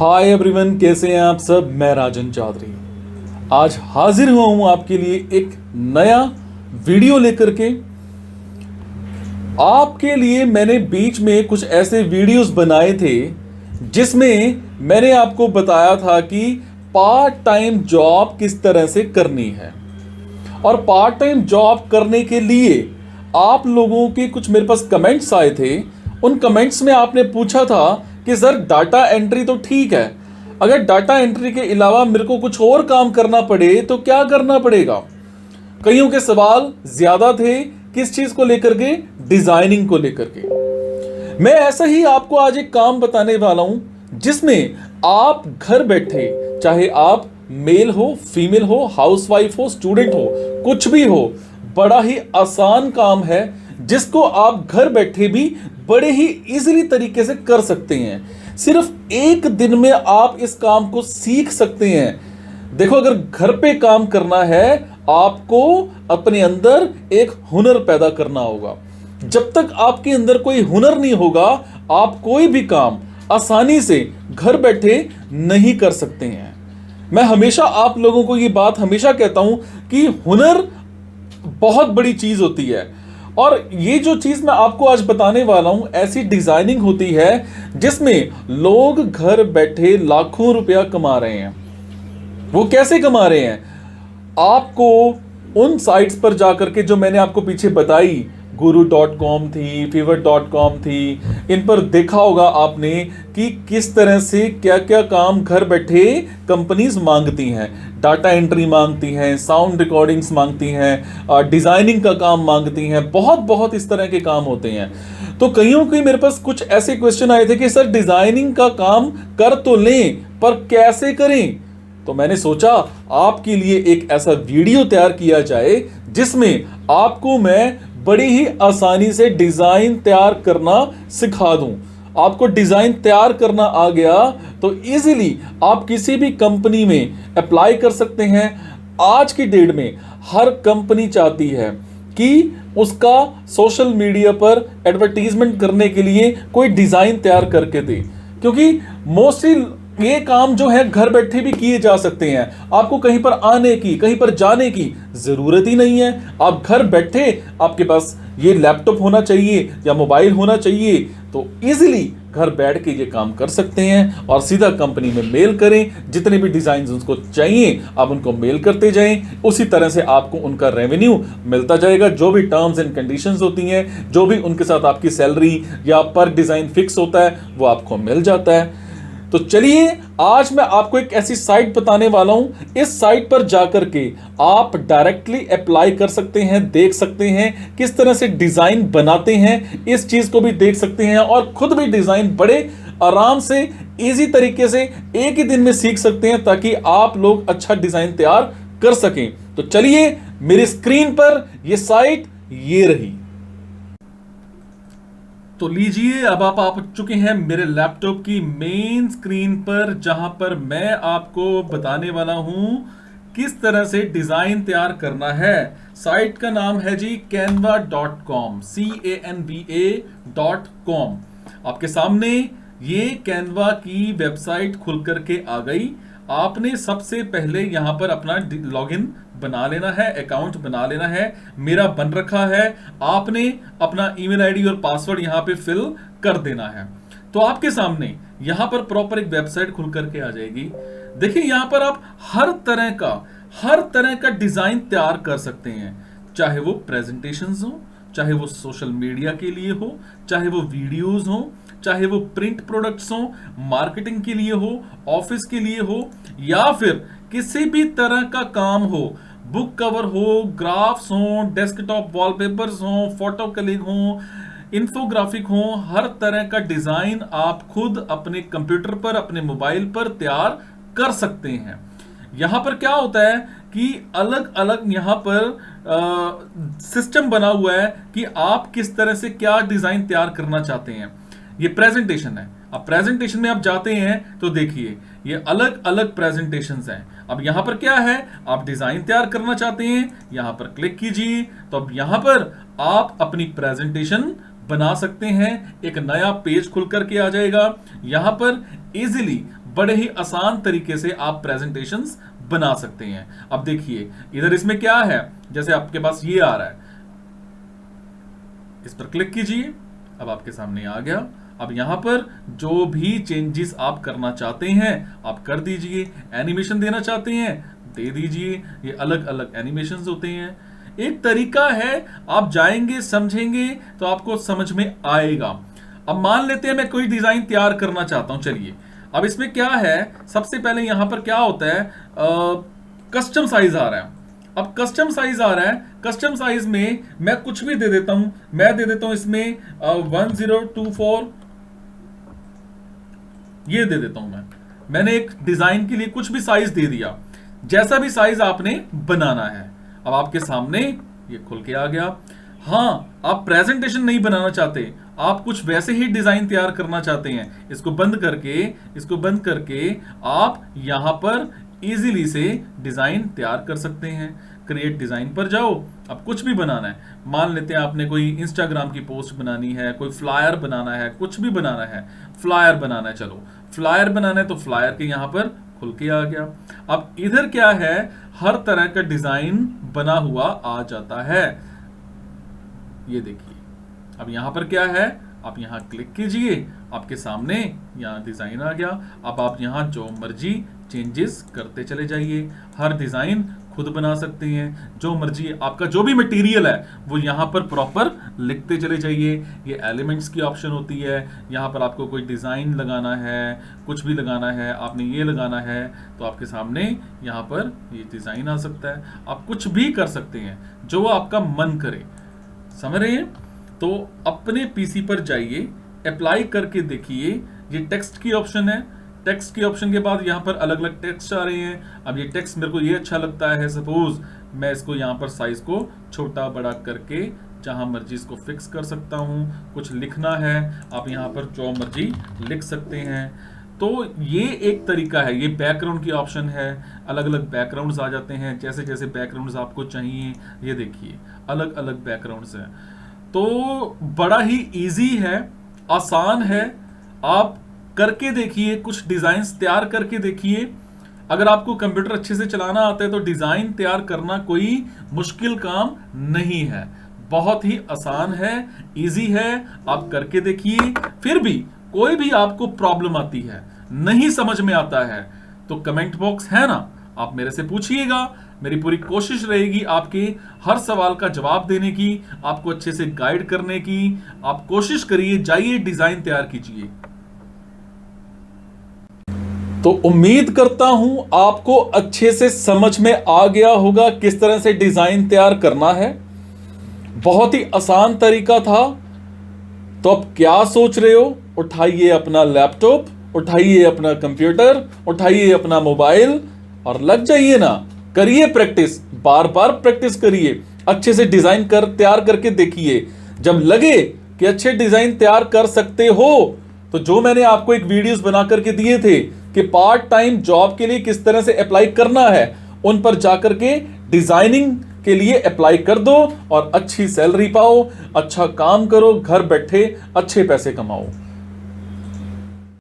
Hi everyone, कैसे हैं आप सब। मैं राजन चौधरी आज हाजिर हुआ हूं आपके लिए एक नया वीडियो लेकर के। आपके लिए मैंने बीच में कुछ ऐसे वीडियोस बनाए थे जिसमें मैंने आपको बताया था कि पार्ट टाइम जॉब किस तरह से करनी है। और पार्ट टाइम जॉब करने के लिए आप लोगों के कुछ मेरे पास कमेंट्स आए थे। उन कमेंट्स में आपने पूछा था कि सर डाटा एंट्री तो ठीक है, अगर डाटा एंट्री के अलावा मेरे को कुछ और काम करना पड़े तो क्या करना पड़ेगा। कईयों के सवाल ज्यादा थे किस चीज को लेकर के, डिजाइनिंग को लेकर के। मैं ऐसा ही आपको आज एक काम बताने वाला हूं जिसमें आप घर बैठे, चाहे आप मेल हो, फीमेल हो, हाउसवाइफ हो, स्टूडेंट हो, कुछ भी हो, बड़ा ही आसान काम है जिसको आप घर बैठे भी बड़े ही इजीली तरीके से कर सकते हैं। सिर्फ एक दिन में आप इस काम को सीख सकते हैं। देखो, अगर घर पे काम करना है आपको अपने अंदर एक हुनर पैदा करना होगा। जब तक आपके अंदर कोई हुनर नहीं होगा आप कोई भी काम आसानी से घर बैठे नहीं कर सकते हैं। मैं हमेशा आप लोगों को ये बात हमेशा कहता हूं कि हुनर बहुत बड़ी चीज होती है। और ये जो चीज मैं आपको आज बताने वाला हूं, ऐसी डिजाइनिंग होती है जिसमें लोग घर बैठे लाखों रुपया कमा रहे हैं। वो कैसे कमा रहे हैं? आपको उन साइट्स पर जाकर के, जो मैंने आपको पीछे बताई, guru.com थी, fiverr.com थी, इन पर देखा होगा आपने कि किस तरह से क्या क्या काम घर बैठे कंपनीज मांगती हैं। डाटा एंट्री मांगती हैं, साउंड रिकॉर्डिंग्स मांगती हैं, डिजाइनिंग का काम मांगती हैं, बहुत बहुत इस तरह के काम होते हैं। तो कईयों के मेरे पास कुछ ऐसे क्वेश्चन आए थे कि सर डिजाइनिंग का काम कर तो लें पर कैसे करें। तो मैंने सोचा आपके लिए एक ऐसा वीडियो तैयार किया जाए जिसमें आपको मैं बड़ी ही आसानी से डिजाइन तैयार करना सिखा दूं। आपको डिजाइन तैयार करना आ गया तो इजीली आप किसी भी कंपनी में अप्लाई कर सकते हैं। आज की डेट में हर कंपनी चाहती है कि उसका सोशल मीडिया पर एडवर्टीजमेंट करने के लिए कोई डिजाइन तैयार करके दे, क्योंकि मोस्टली ये काम जो है घर बैठे भी किए जा सकते हैं। आपको कहीं पर आने की, कहीं पर जाने की जरूरत ही नहीं है। आप घर बैठे, आपके पास ये लैपटॉप होना चाहिए या मोबाइल होना चाहिए, तो इजीली घर बैठ के ये काम कर सकते हैं और सीधा कंपनी में मेल करें। जितने भी डिजाइन उनको चाहिए आप उनको मेल करते जाएं, उसी तरह से आपको उनका रेवेन्यू मिलता जाएगा। जो भी टर्म्स एंड कंडीशंस होती हैं, जो भी उनके साथ आपकी सैलरी या पर डिजाइन फिक्स होता है, वो आपको मिल जाता है। तो चलिए आज मैं आपको एक ऐसी साइट बताने वाला हूं। इस साइट पर जाकर के आप डायरेक्टली अप्लाई कर सकते हैं, देख सकते हैं किस तरह से डिजाइन बनाते हैं, इस चीज को भी देख सकते हैं और खुद भी डिजाइन बड़े आराम से, इजी तरीके से एक ही दिन में सीख सकते हैं, ताकि आप लोग अच्छा डिजाइन तैयार कर सकें। तो चलिए, मेरी स्क्रीन पर यह साइट ये रही। तो लीजिए, अब आप आ चुके हैं मेरे लैपटॉप की मेन स्क्रीन पर, जहां पर मैं आपको बताने वाला हूं किस तरह से डिजाइन तैयार करना है। साइट का नाम है जी canva.com, CANVA.com। आपके सामने ये कैनवा की वेबसाइट खुल करके आ गई। आपने सबसे पहले यहां पर अपना लॉगिन बना लेना है, अकाउंट बना लेना है। मेरा बन रखा है। आपने अपना ईमेल आईडी और पासवर्ड यहां पे फिल कर देना है। तो आपके सामने यहां पर प्रॉपर एक वेबसाइट खुल करके आ जाएगी। देखिए, यहां पर आप हर तरह का डिजाइन तैयार कर सकते हैं, चाहे वो प्रेजेंटेशंस हो, चाहे वो सोशल मीडिया के लिए हो, चाहे वो वीडियोस हो, चाहे वो प्रिंट प्रोडक्ट्स हो, मार्केटिंग के लिए हो, ऑफिस के लिए हो, या फिर किसी भी तरह का काम हो, बुक कवर हो, ग्राफ्स हो, डेस्कटॉप वॉलपेपर्स हो, फोटो कलिंग हो, इंफोग्राफिक हो, हर तरह का डिजाइन आप खुद अपने कंप्यूटर पर, अपने मोबाइल पर तैयार कर सकते हैं। यहां पर क्या होता है कि अलग अलग यहां पर सिस्टम बना हुआ है कि आप किस तरह से क्या डिजाइन तैयार करना चाहते हैं। ये प्रेजेंटेशन है। अब प्रेजेंटेशन में आप जाते हैं तो देखिए ये अलग अलग प्रेजेंटेशंस हैं। अब यहां पर क्या है, आप डिजाइन तैयार करना चाहते हैं, यहां पर क्लिक कीजिए। तो अब यहां पर आप अपनी प्रेजेंटेशन बना सकते हैं। एक नया पेज खुल करके आ जाएगा। यहां पर इजीली बड़े ही आसान तरीके से आप प्रेजेंटेशंस बना सकते हैं। अब देखिए इधर इसमें क्या है, जैसे आपके पास ये आ रहा है, इस पर क्लिक कीजिए, अब आपके सामने आ गया। अब यहां पर जो भी चेंजेस आप करना चाहते हैं आप कर दीजिए, एनिमेशन देना चाहते हैं दे दीजिए, ये अलग अलग एनिमेशंस होते हैं। एक तरीका है, आप जाएंगे समझेंगे तो आपको समझ में आएगा। अब मान लेते हैं मैं कोई डिजाइन तैयार करना चाहता हूं, चलिए अब इसमें क्या है, सबसे पहले यहां पर क्या होता है, कस्टम साइज आ रहा है। अब कस्टम साइज आ रहा है, कस्टम साइज में मैं कुछ भी दे देता हूं, मैं दे देता हूं इसमें 1024, ये दे देता हूं मैंने एक डिजाइन के लिए कुछ भी साइज दे दिया, जैसा भी साइज आपने बनाना है। अब आपके सामने ये खुल के आ गया। हाँ, आप प्रेजेंटेशन नहीं बनाना चाहते, आप कुछ वैसे ही डिजाइन तैयार करना चाहते हैं, इसको बंद करके आप यहां पर इजीली से डिजाइन तैयार कर सकते हैं। क्रिएट डिजाइन पर जाओ, अब कुछ भी बनाना है, मान लेते हैं आपने कोई इंस्टाग्राम की पोस्ट बनानी है, कोई फ्लायर बनाना है, कुछ भी बनाना है, फ्लायर बनाना है, चलो फ्लायर बनाना है तो फ्लायर के यहां पर खुल के आ गया। अब इधर क्या है, हर तरह का डिजाइन बना हुआ आ जाता है, ये देखिए। अब यहां पर क्या है, आप यहां क्लिक कीजिए, आपके सामने यहां डिजाइन आ गया। अब आप यहां जो मर्जी चेंजेस करते चले जाइए, हर डिजाइन खुद बना सकते हैं, जो मर्जी आपका जो भी मटेरियल है वो यहां पर प्रॉपर लिखते चले जाइए। ये एलिमेंट्स की ऑप्शन होती है, यहां पर आपको कोई डिजाइन लगाना है, कुछ भी लगाना है, आपने ये लगाना है तो आपके सामने यहां पर ये डिजाइन आ सकता है। आप कुछ भी कर सकते हैं जो आपका मन करे, समझ रहे हैं। तो अपने पीसी पर जाइए, अप्लाई करके देखिए, ये टेक्स्ट की ऑप्शन है, टेक्स्ट की ऑप्शन के बाद यहाँ पर अलग अलग टेक्स्ट आ रहे हैं। अब ये टेक्स्ट मेरे को ये अच्छा लगता है, सपोज मैं इसको यहाँ पर साइज को छोटा बड़ा करके जहां मर्जी इसको फिक्स कर सकता हूँ। कुछ लिखना है आप यहाँ पर जो मर्जी लिख सकते हैं। तो ये एक तरीका है। ये बैकग्राउंड की ऑप्शन है, अलग अलग बैकग्राउंड्स आ जाते हैं, जैसे जैसे बैकग्राउंड्स आपको चाहिए, ये देखिए अलग अलग बैकग्राउंड्स हैं। तो बड़ा ही इजी है, आसान है, आप करके देखिए, कुछ डिजाइन्स तैयार करके देखिए। अगर आपको कंप्यूटर अच्छे से चलाना आता है तो डिजाइन तैयार करना कोई मुश्किल काम नहीं है, बहुत ही आसान है, इजी है। आप करके देखिए। फिर भी कोई भी आपको प्रॉब्लम आती है, नहीं समझ में आता है, तो कमेंट बॉक्स है ना, आप मेरे से पूछिएगा। मेरी पूरी कोशिश रहेगी आपके हर सवाल का जवाब देने की, आपको अच्छे से गाइड करने की। आप कोशिश करिए, जाइए डिजाइन तैयार कीजिए। तो उम्मीद करता हूं आपको अच्छे से समझ में आ गया होगा किस तरह से डिजाइन तैयार करना है। बहुत ही आसान तरीका था। तो अब क्या सोच रहे हो? उठाइए अपना लैपटॉप, उठाइए अपना कंप्यूटर, उठाइए अपना मोबाइल और लग जाइए ना, करिए प्रैक्टिस, बार बार प्रैक्टिस करिए, अच्छे से डिजाइन तैयार करके देखिए। जब लगे कि अच्छे डिजाइन तैयार कर सकते हो तो जो मैंने आपको एक वीडियोस बना करके दिए थे कि पार्ट टाइम जॉब के लिए किस तरह से अप्लाई करना है, उन पर जाकर के डिजाइनिंग के लिए अप्लाई कर दो और अच्छी सैलरी पाओ, अच्छा काम करो, घर बैठे अच्छे पैसे कमाओ।